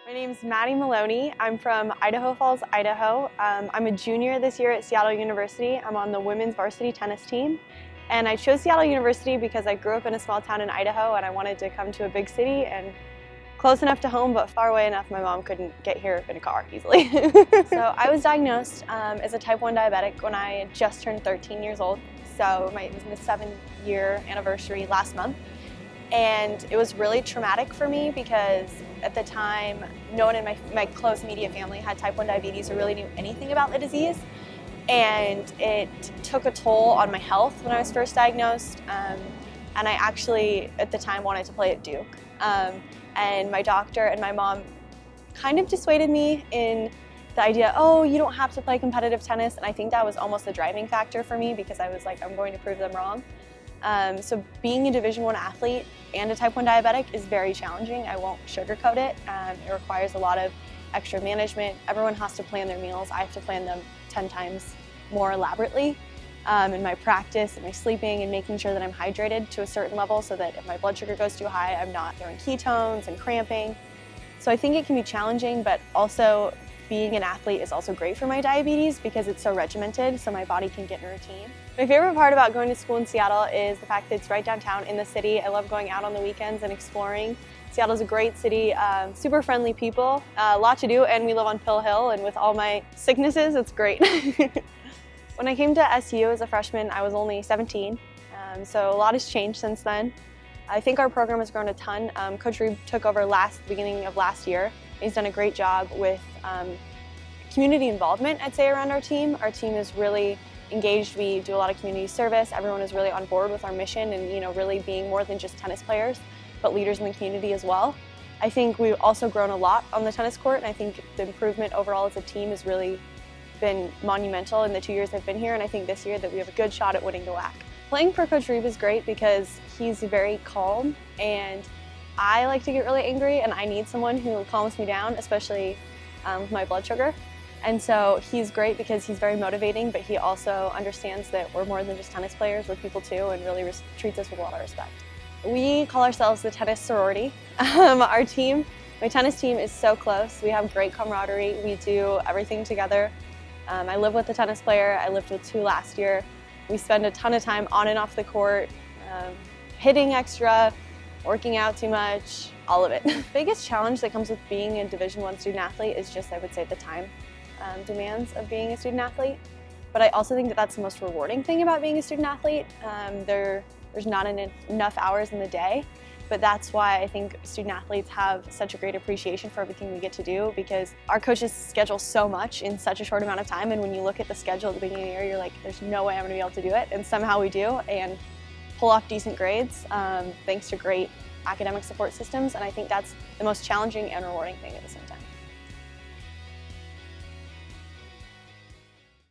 My name's Madison Maloney. I'm from Idaho Falls, Idaho. I'm a junior this year at Seattle University. I'm on the women's varsity tennis team. And I chose Seattle University because I grew up in a small town in Idaho and I wanted to come to a big city and close enough to home but far away enough my mom couldn't get here in a car easily. So I was diagnosed as a type 1 diabetic when I had just turned 13 years old. So it was my 7-year anniversary last month. And it was really traumatic for me because at the time, no one in my close immediate family had type 1 diabetes or really knew anything about the disease. And it took a toll on my health when I was first diagnosed. And I actually, at the time, wanted to play at Duke. And my doctor and my mom kind of dissuaded me in the idea, oh, you don't have to play competitive tennis. And I think that was almost the driving factor for me because I was like, I'm going to prove them wrong. So being a Division I athlete and a type 1 diabetic is very challenging. I won't sugarcoat it. It requires a lot of extra management. Everyone has to plan their meals. I have to plan them 10 times more elaborately in my practice and my sleeping and making sure that I'm hydrated to a certain level so that if my blood sugar goes too high, I'm not throwing ketones and cramping. So I think it can be challenging, but also being an athlete is also great for my diabetes because it's so regimented, so my body can get in a routine. My favorite part about going to school in Seattle is the fact that it's right downtown in the city. I love going out on the weekends and exploring. Seattle's a great city, super friendly people, a lot to do, and we live on Pill Hill, and with all my sicknesses, it's great. When I came to SU as a freshman, I was only 17, so a lot has changed since then. I think our program has grown a ton. Coach Reeb took over beginning of last year. He's done a great job with community involvement, I'd say, around our team. Our team is really engaged. We do a lot of community service. Everyone is really on board with our mission and really being more than just tennis players, but leaders in the community as well. I think we've also grown a lot on the tennis court, and I think the improvement overall as a team has really been monumental in the 2 years I've been here, and I think this year that we have a good shot at winning the WAC. Playing for Coach Reeb is great because he's very calm, and I like to get really angry, and I need someone who calms me down, especially with my blood sugar. And so he's great because he's very motivating, but he also understands that we're more than just tennis players, we're people too, and really treats us with a lot of respect. We call ourselves the tennis sorority. Our team, my tennis team, is so close. We have great camaraderie. We do everything together. I live with a tennis player. I lived with 2 last year. We spend a ton of time on and off the court, hitting extra, working out too much, all of it. The biggest challenge that comes with being a Division I student athlete is just, I would say, the time demands of being a student athlete. But I also think that that's the most rewarding thing about being a student athlete. There's not enough hours in the day, but that's why I think student athletes have such a great appreciation for everything we get to do because our coaches schedule so much in such a short amount of time, and when you look at the schedule at the beginning of the year, you're like, there's no way I'm gonna be able to do it, and somehow we do, and pull off decent grades thanks to great academic support systems, and I think that's the most challenging and rewarding thing at the same time.